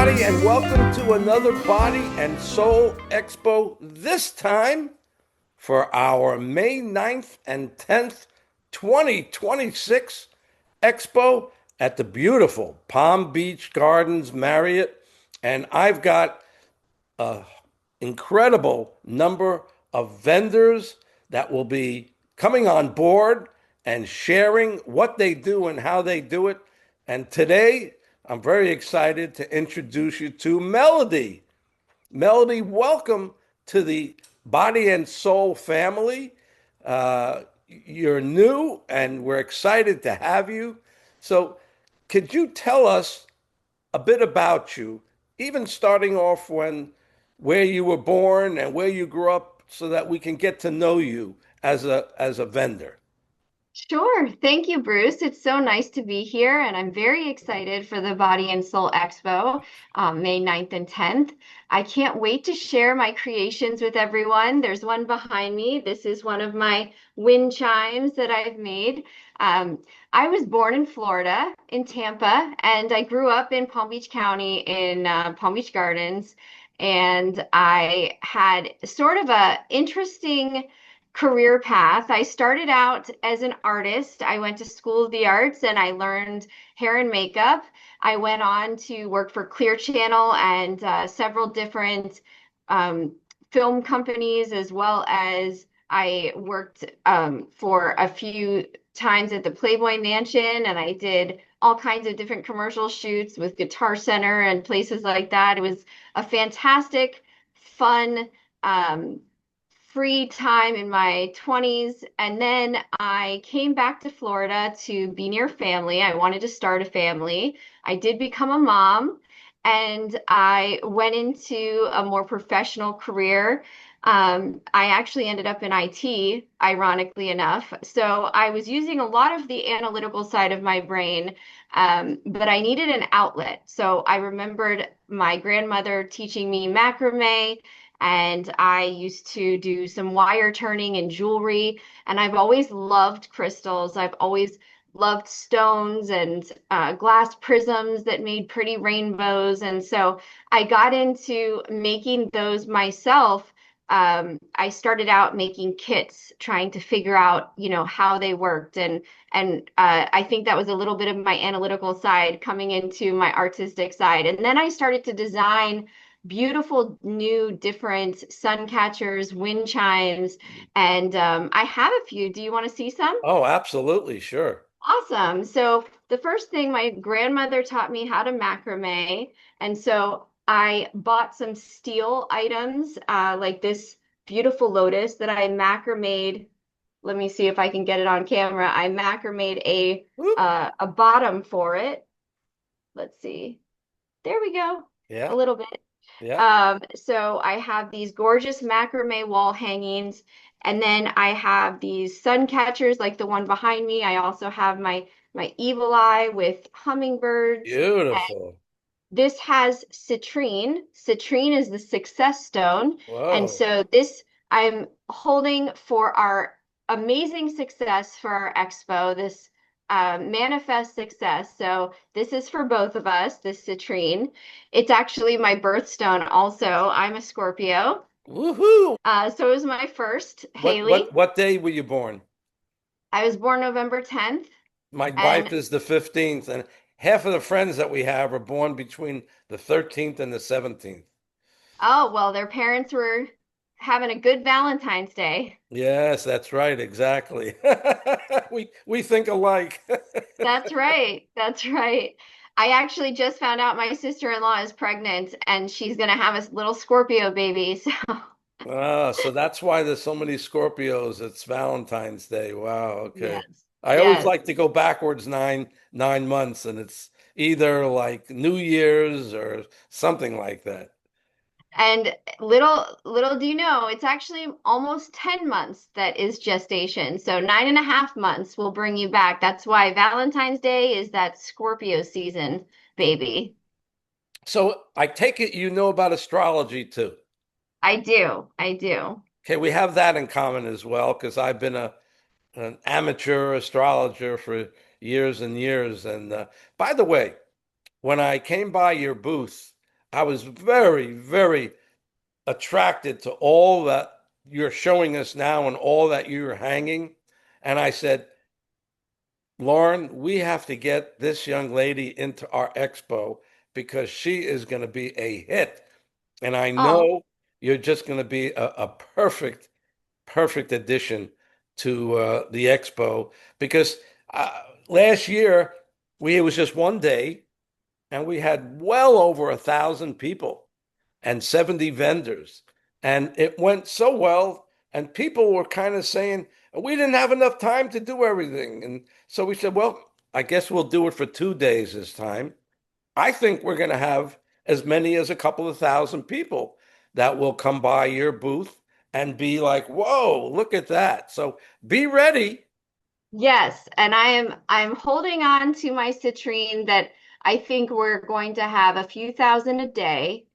everybody, and welcome to another Body and Soul Expo, this time for our May 9th and 10th, 2026 Expo at the beautiful Palm Beach Gardens Marriott. And I've got an incredible number of vendors that will be coming on board and sharing what they do and how they do it. And today, I'm very excited to introduce you to Medody. Medody, welcome to the Body and Soul family. You're new, and we're excited to have you. So, could you tell us a bit about you, even starting off where you were born and where you grew up, so that we can get to know you as a vendor? Sure. Thank you, Bruce. It's so nice to be here, and I'm very excited for the Body and Soul Expo, May 9th and 10th. I can't wait to share my creations with everyone. There's one behind me. This is one of my wind chimes that I've made. Um, I was born in Florida, in Tampa, and I grew up in Palm Beach County in Palm Beach Gardens. And I had sort of a interesting career path. I started out as an artist. I went to School of the Arts and I learned hair and makeup. I went on to work for Clear Channel and several different um, film companies, as well as I worked for a few times at the Playboy Mansion, and I did all kinds of different commercial shoots with Guitar Center and places like that. It was a fantastic, fun, um, free time in my 20s. And then I came back to Florida to be near family. I wanted to start a family. I did become a mom and I went into a more professional career. I actually ended up in IT, ironically enough. So I was using a lot of the analytical side of my brain, but I needed an outlet. So I remembered my grandmother teaching me macrame, and I used to do some wire turning and jewelry. And I've always loved crystals. I've always loved stones and glass prisms that made pretty rainbows. And so I got into making those myself. I started out making kits, trying to figure out, how they worked, and I think that was a little bit of my analytical side coming into my artistic side. And then I started to design beautiful new different sun catchers, wind chimes, and I have a few. Do you want to see some? Oh, absolutely, sure. Awesome. So the first thing, my grandmother taught me how to macrame, and so I bought some steel items, like this beautiful lotus that I macramed. Let me see if I can get it on camera. I macramed Whoop. a bottom for it. Let's see. There we go. A Yeah, little bit. yeah. So I have these gorgeous macrame wall hangings, and then I have these sun catchers like the one behind me. I also have my evil eye with hummingbirds. And Beautiful. this has citrine. Citrine is the success stone. And Whoa. so this I'm holding for our amazing success for our expo, this manifest success. So this is for both of us, this citrine. It's actually my birthstone also. I'm a Scorpio. Woohoo. So it was my first, What Haley. what what day were you born? I was born November 10th. My wife And is the 15th, and half of the friends that we have are born between the 13th and the 17th. oh, well, their parents were having a good Valentine's Day. Yes, that's right, exactly. We think alike. That's right. That's right. I actually just found out my sister-in-law is pregnant and she's gonna have a little Scorpio baby. So So that's why there's so many Scorpios. It's Valentine's Day. Wow, okay. yes, I always yes. like to go backwards nine months, and it's either like New Year's or something like that. And little do you know, it's actually almost 10 months that is gestation. So 9.5 months will bring you back. That's why Valentine's Day is that Scorpio season, baby. So I take it you know about astrology too. I do. I do. Okay, we have that in common as well, because I've been an amateur astrologer for years and years. And by the way, when I came by your booth, I was very, very attracted to all that you're showing us now and all that you're hanging. And I said, Lorin, we have to get this young lady into our expo because she is going to be a hit. And I Oh, know you're just going to be a perfect, perfect addition to the expo because last year it was just one day and we had well over 1,000 people and 70 vendors. And it went so well, and people were kind of saying, we didn't have enough time to do everything. And so we said, well, I guess we'll do it for 2 days this time. I think we're going to have as many as a couple of thousand people that will come by your booth and be like, whoa, look at that. So be ready. yes, and I'm holding on to my citrine that I think we're going to have a few thousand a day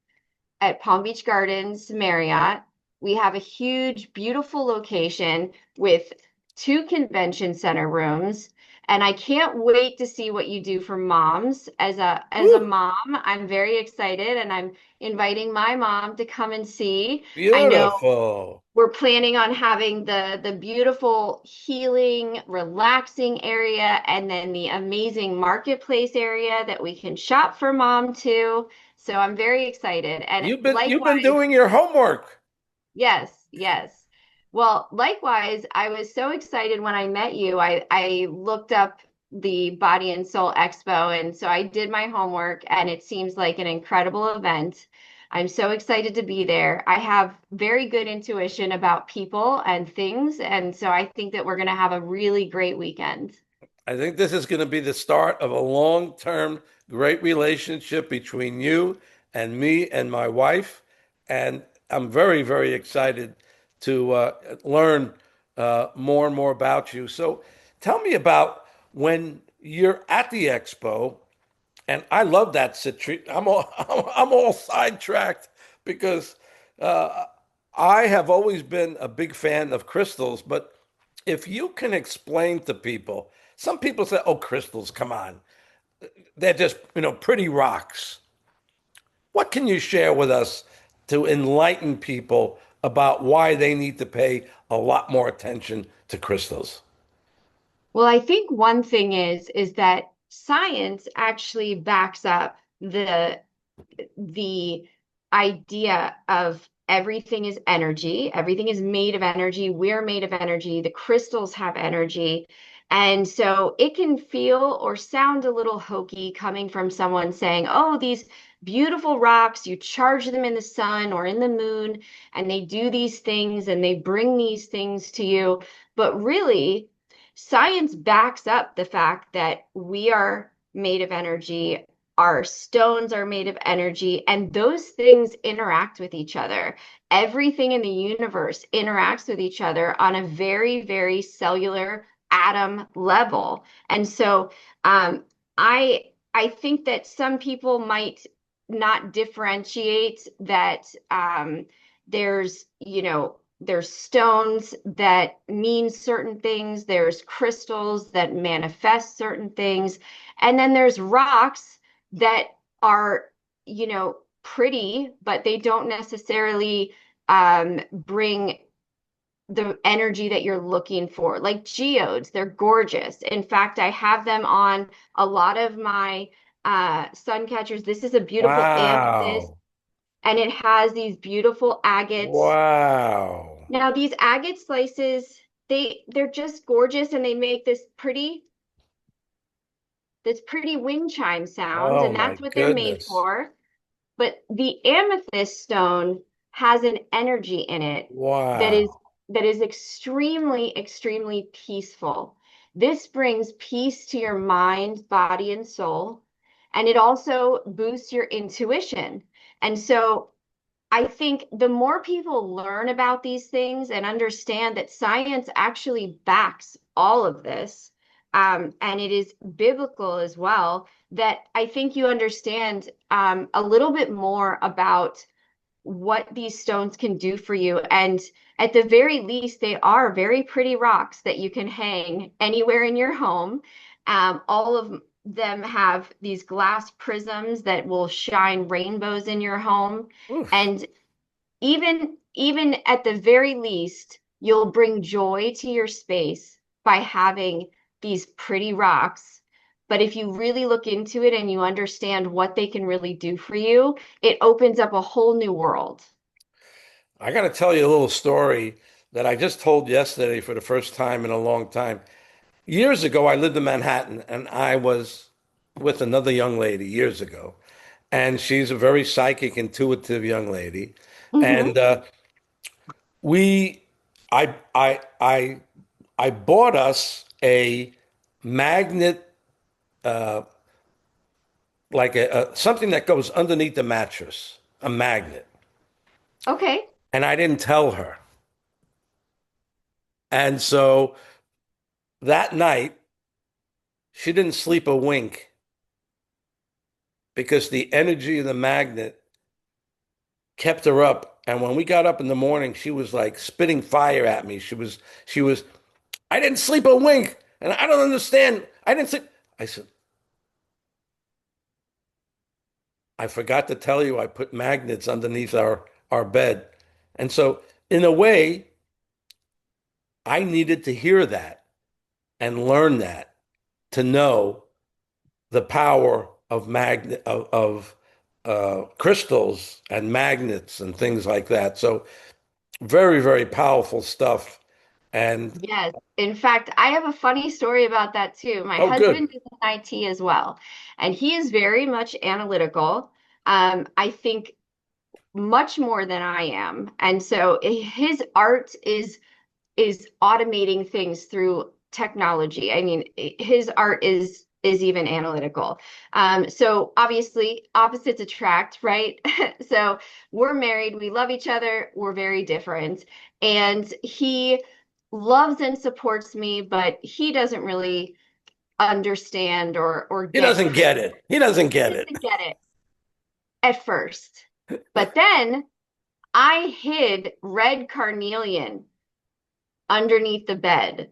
at Palm Beach Gardens Marriott. We have a huge, beautiful location with two convention center rooms, and I can't wait to see what you do for moms. As a Woo, mom, I'm very excited, and I'm inviting my mom to come and see. I know beautiful. we're planning on having the beautiful healing, relaxing area, and then the amazing marketplace area that we can shop for mom too. So I'm very excited. And You've been likewise, doing your homework. yes, yes. Well, likewise, I was so excited when I met you. I looked up the Body and Soul Expo, and so I did my homework, and it seems like an incredible event. I'm so excited to be there. I have very good intuition about people and things, and so I think that we're going to have a really great weekend. I think this is going to be the start of a long-term great relationship between you and me and my wife. And I'm very, very excited to learn more and more about you. So tell me about when you're at the expo. And I love that citrine. I'm all sidetracked because uh, I have always been a big fan of crystals. But if you can explain to people, some people say, "Oh, crystals, come on, they're just pretty rocks." What can you share with us to enlighten people about why they need to pay a lot more attention to crystals? Well, I think one thing is that science actually backs up the idea of everything is energy, everything is made of energy, we're made of energy, the crystals have energy. And so it can feel or sound a little hokey coming from someone saying, oh, these beautiful rocks, you charge them in the sun or in the moon, and they do these things and they bring these things to you. But really, science backs up the fact that we are made of energy, our stones are made of energy, and those things interact with each other. Everything in the universe interacts with each other on a very, very cellular atom level. And so um, I think that some people might not differentiate that there's stones that mean certain things, there's crystals that manifest certain things, and then there's rocks that are, pretty, but they don't necessarily bring the energy that you're looking for. Like geodes, they're gorgeous. In fact, I have them on a lot of my sun catchers. This is a beautiful amethyst, Wow. and it has these beautiful agates. Wow. Now, these agate slices, they're just gorgeous, and they make this pretty wind chime sound, Oh and my that's what they're made goodness. for. But the amethyst stone has an energy in it that is Wow. that is extremely, extremely peaceful. This brings peace to your mind, body, and soul, and it also boosts your intuition. And so I think the more people learn about these things and understand that science actually backs all of this, and it is biblical as well, that I think you understand a little bit more about what these stones can do for you. And at the very least, they are very pretty rocks that you can hang anywhere in your home. All of them have these glass prisms that will shine rainbows in your home. Oof. And even at the very least, you'll bring joy to your space by having these pretty rocks. But if you really look into it and you understand what they can really do for you, it opens up a whole new world. I got to tell you a little story that I just told yesterday for the first time in a long time. Years ago, I lived in Manhattan and I was with another young lady years ago. And she's a very psychic, intuitive young lady. Hmm. And we, I, I, I, I bought us a magnet, like something that goes underneath the mattress, a magnet. Okay. And I didn't tell her. And so that night, she didn't sleep a wink because the energy of the magnet kept her up. And when we got up in the morning, she was like spitting fire at me. She was, I didn't sleep a wink. And I don't understand. I didn't sleep. I said, I forgot to tell you I put magnets underneath our bed. And so, in a way, I needed to hear that and learn that to know the power of crystals and magnets and things like that. So very, very powerful stuff. And Yes. In fact, I have a funny story about that too. My oh, good. husband is in IT as well, and he is very much analytical. I think much more than I am. And so his art is automating things through technology. I mean, his art is even analytical. So obviously opposites attract, right? So we're married, we love each other, we're very different. And he loves and supports me, but he doesn't really understand or He get doesn't get it. He doesn't he get it. doesn't get it at first. But then I hid red carnelian underneath the bed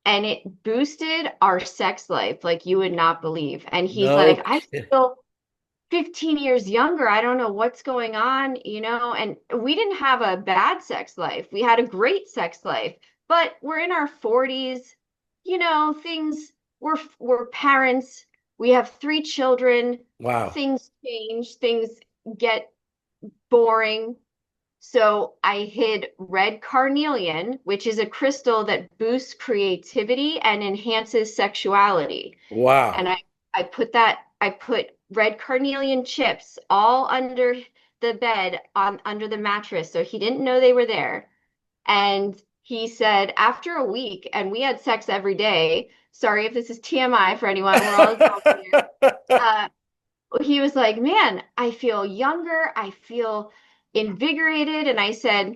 and it boosted our sex life like you would not believe. And he's like, No I kid. feel 15 years younger. I don't know what's going on, you know? And we didn't have a bad sex life. We had a great sex life, but we're in our 40s, you know, we're parents. We have 3 children. Wow. Things change, things get boring. So I hid red carnelian, which is a crystal that boosts creativity and enhances sexuality. And Wow. I put red carnelian chips all under the bed on under the mattress. So he didn't know they were there. And he said after a week, and we had sex every day. Sorry if this is TMI for anyone. We're all adults here. Uh, he was like, man, I feel younger. I feel invigorated. And I said,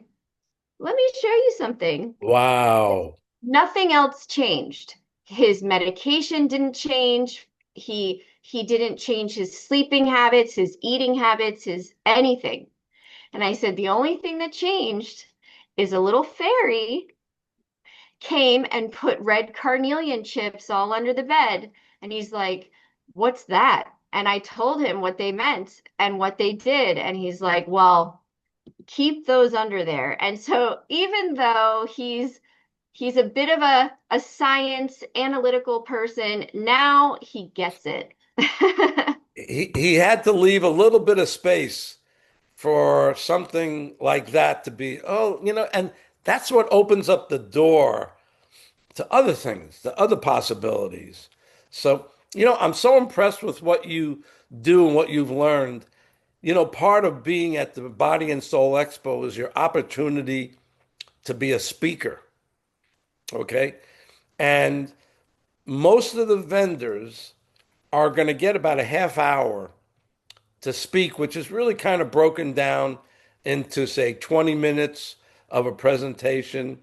let me show you something. Wow. Nothing else changed. His medication didn't change. He didn't change his sleeping habits, his eating habits, his anything. And I said, the only thing that changed is a little fairy came and put red carnelian chips all under the bed. And he's like, what's that? And I told him what they meant and what they did. And he's like, well, keep those under there. And so even though he's a bit of a science analytical person, now he gets it. He had to leave a little bit of space for something like that to be, oh, and that's what opens up the door to other things, to other possibilities. So, I'm so impressed with what you do and what you've learned. Part of being at the Body and Soul Expo is your opportunity to be a speaker, okay? And most of the vendors are going to get about a half hour to speak, which is really kind of broken down into, say, 20 minutes of a presentation,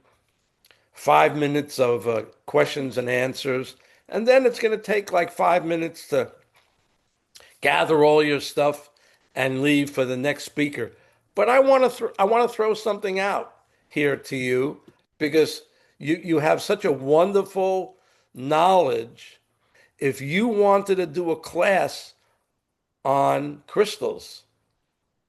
5 minutes of questions and answers, and then it's going to take like 5 minutes to gather all your stuff and leave for the next speaker. But I want to throw something out here to you because you have such a wonderful knowledge if you wanted to do a class on crystals.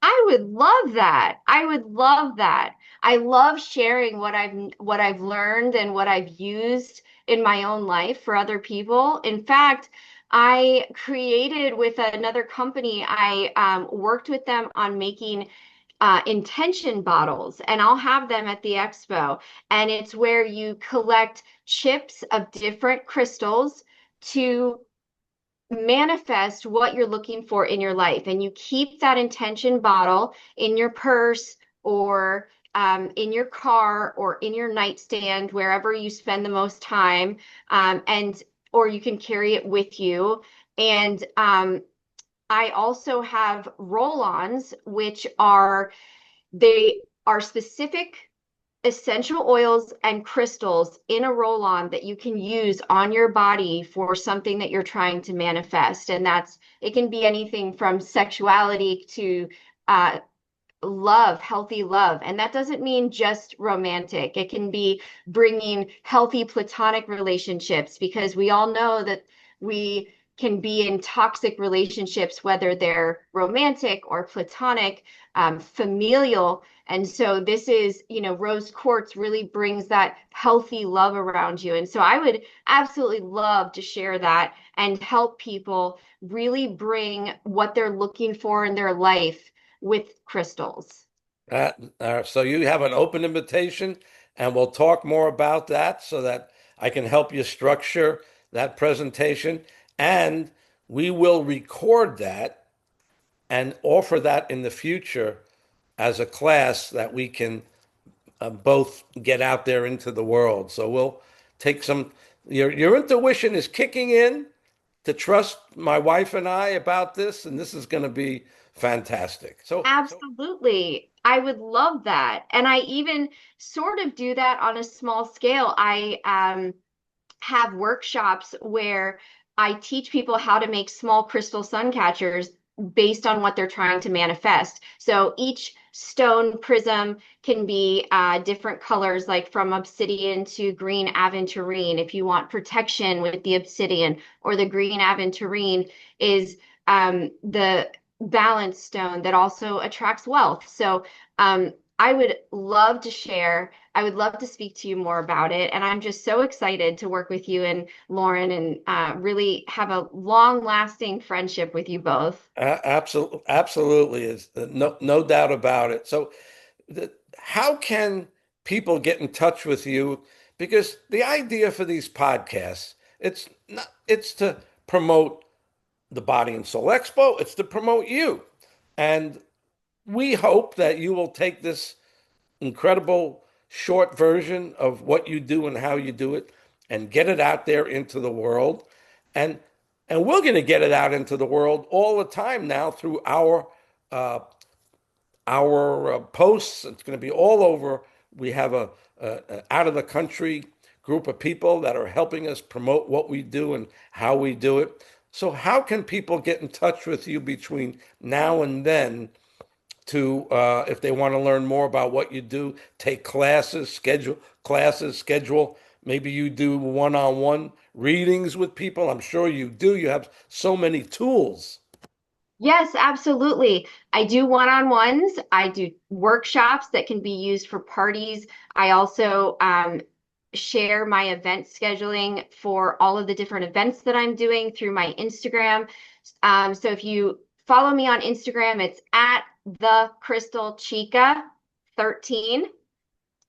I would love that. I would love that. I love sharing what I've learned and what I've used in my own life for other people. In fact, I created with another company, I worked with them on making intention bottles, and I'll have them at the expo. And it's where you collect chips of different crystals to manifest what you're looking for in your life. And you keep that intention bottle in your purse or in your car or in your nightstand, wherever you spend the most time. And or you can carry it with you. And I also have roll-ons, which are they are specific essential oils and crystals in a roll-on that you can use on your body for something that you're trying to manifest. And that's, it can be anything from sexuality to uh, love, healthy love. And that doesn't mean just romantic. It can be bringing healthy platonic relationships, because we all know that we can be in toxic relationships, whether they're romantic or platonic, familial. And so this is, rose quartz really brings that healthy love around you. And so I would absolutely love to share that and help people really bring what they're looking for in their life with crystals. So you have an open invitation, and we'll talk more about that so that I can help you structure that presentation. And we will record that and offer that in the future as a class that we can both get out there into the world. So we'll take some, your intuition is kicking in to trust my wife and I about this, and this is going to be fantastic. So Absolutely. I would love that. And I even sort of do that on a small scale. I have workshops where I teach people how to make small crystal sun catchers based on what they're trying to manifest. So each stone prism can be different colors, like from obsidian to green aventurine. If you want protection with the obsidian, or the green aventurine is the balance stone that also attracts wealth. So I would love to share. I would love to speak to you more about it. And I'm just so excited to work with you and Lorin, and really have a long lasting friendship with you both. absolutely, absolutely is no doubt about it. So how can people get in touch with you? Because the idea for these podcasts, it's to promote the Body and Soul Expo. It's to promote you. And we hope that you will take this incredible short version of what you do and how you do it and get it out there into the world. And we're going to get it out into the world all the time now through uh, our posts. It's going to be all over. We have a out of the country group of people that are helping us promote what we do and how we do it. So how can people get in touch with you between now and then to, if they want to learn more about what you do, take classes, schedule, maybe you do one-on-one readings with people. I'm sure you do. You have so many tools. Yes, absolutely. I do one-on-ones. I do workshops that can be used for parties. I also share my event scheduling for all of the different events that I'm doing through my Instagram. So if you follow me on Instagram, it's at the Crystal Chica 13.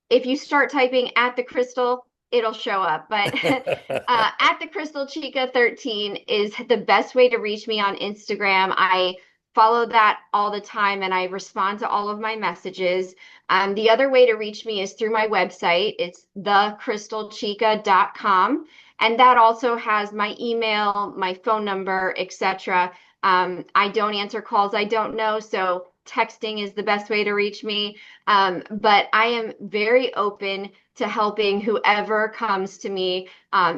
If you start typing at the crystal, it'll show up. But at the Crystal Chica 13 is the best way to reach me on Instagram. I follow that all the time and I respond to all of my messages. The other way to reach me is through my website. It's thecrystalchica.com. And that also has my email, my phone number, etc. I don't answer calls I don't know, so texting is the best way to reach me. But I am very open to helping whoever comes to me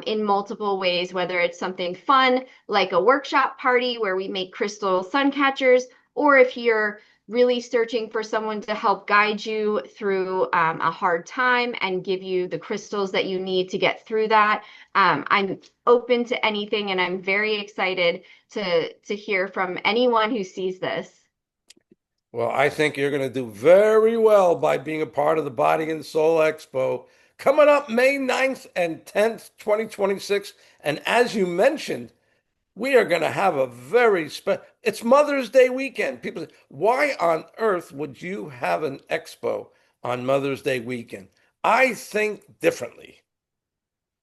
in multiple ways, whether it's something fun like a workshop party where we make crystal sun catchers, or if you're really searching for someone to help guide you through a hard time and give you the crystals that you need to get through that. I'm open to anything, and I'm very excited to hear from anyone who sees this. Well, I think you're going to do very well by being a part of the Body and Soul Expo coming up May 9th and 10th, 2026. And as you mentioned, we are going to have a very special, it's Mother's Day weekend. People say, why on earth would you have an expo on Mother's Day weekend? I think differently.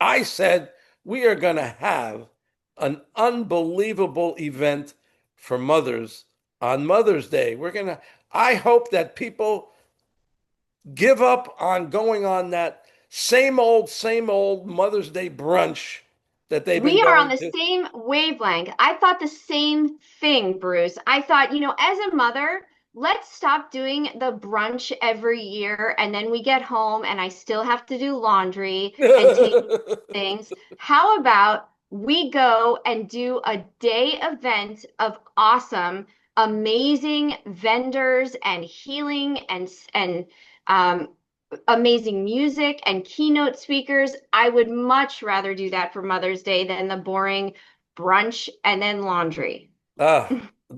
I said we are going to have an unbelievable event for mothers on Mother's Day. I hope that people give up on going on that same old Mother's Day brunch that they've been We are on going the to. same wavelength. I thought the same thing, Bruce. I thought, as a mother, let's stop doing the brunch every year and then we get home and I still have to do laundry and take things. How about we go and do a day event of awesome, amazing vendors and healing and amazing music and keynote speakers. I would much rather do that for Mother's Day than the boring brunch and then laundry. Ah,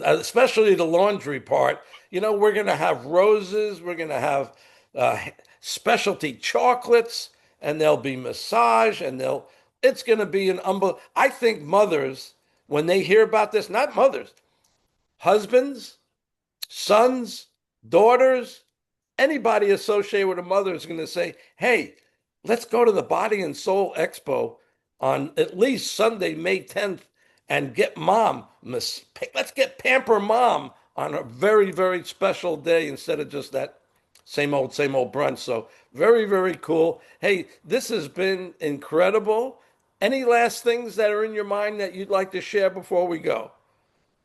especially the laundry part. We're going to have roses, we're going to have uh, specialty chocolates, and there'll be massage, it's going to be an unbelievable. I think mothers, when they hear about this, not mothers, husbands, sons, daughters, anybody associated with a mother is going to say, hey, let's go to the Body and Soul Expo on at least Sunday, May 10th, and get mom. Let's get Pamper Mom on a very, very special day instead of just that same old brunch. So, very, very cool. Hey, this has been incredible. Any last things that are in your mind that you'd like to share before we go?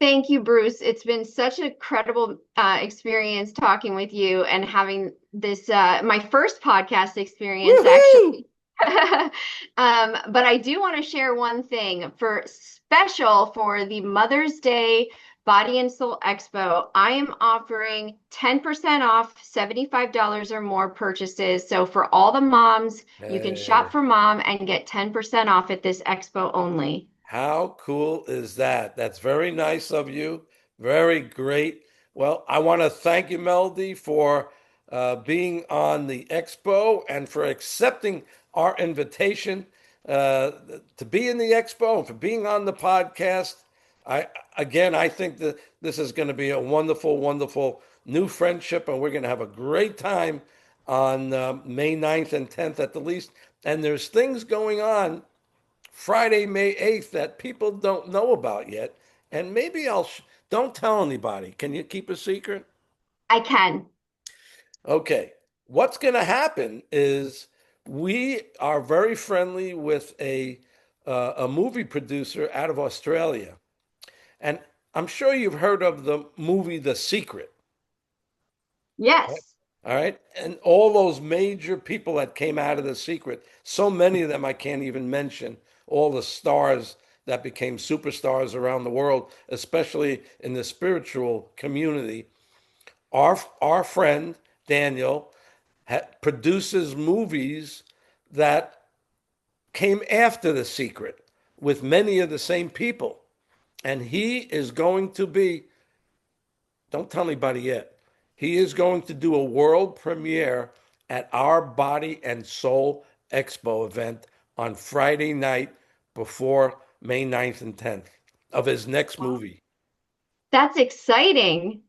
Thank you, Bruce. It's been such a credible experience talking with you and having this my first podcast experience, Woohoo! actually. But I do want to share one thing for special for the Mother's Day Body and Soul Expo. I am offering 10% off $75 or more purchases. So for all the moms, you can shop Hey. for mom and get 10% off at this expo only. How cool is that? That's very nice of you. Very great. Well, I want to thank you, Melody, for being on the expo and for accepting our invitation uh, to be in the expo and for being on the podcast. I again, I think that this is going to be a wonderful, wonderful new friendship, and we're going to have a great time on May 9th and 10th at the least. And there's things going on Friday, May 8th that people don't know about yet. And maybe don't tell anybody. Can you keep a secret? I can. Okay. What's going to happen is we are very friendly with a movie producer out of Australia. And I'm sure you've heard of the movie The Secret. Yes. All right. And all those major people that came out of The Secret, so many of them I can't even mention, all the stars that became superstars around the world, especially in the spiritual community. Our friend Daniel produces movies that came after The Secret with many of the same people. And he is going to be, don't tell anybody yet. He is going to do a world premiere at our Body and Soul Expo event on Friday night before May 9th and 10th of his next movie. That's exciting.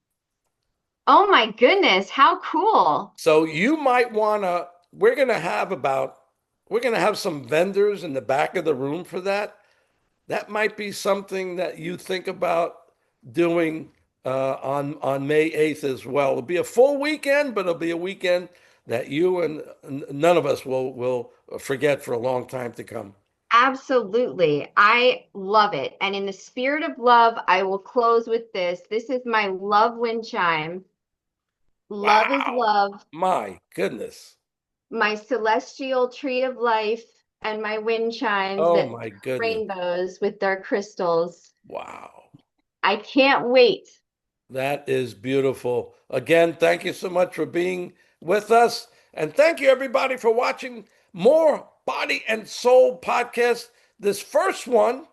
Oh my goodness, how cool. So you might want to, we're going to have some vendors in the back of the room for that. That might be something that you think about doing on May 8th as well. It'll be a full weekend, but it'll be a weekend that you and none of us will forget for a long time to come. Absolutely. I love it. And in the spirit of love, I will close with this. This is my love wind chime. Love is Wow. love, My goodness. my celestial tree of life, and my wind chimes Oh that my goodness. rainbows with their crystals. Wow. I can't wait. That is beautiful. Again, thank you so much for being with us. And thank you, everybody, for watching more Body and Soul podcast. This first one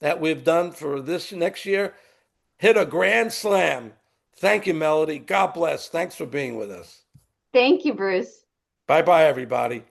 that we've done for this next year hit a grand slam. Thank you, Medody. God bless. Thanks for being with us. Thank you, Bruce. Bye bye, everybody.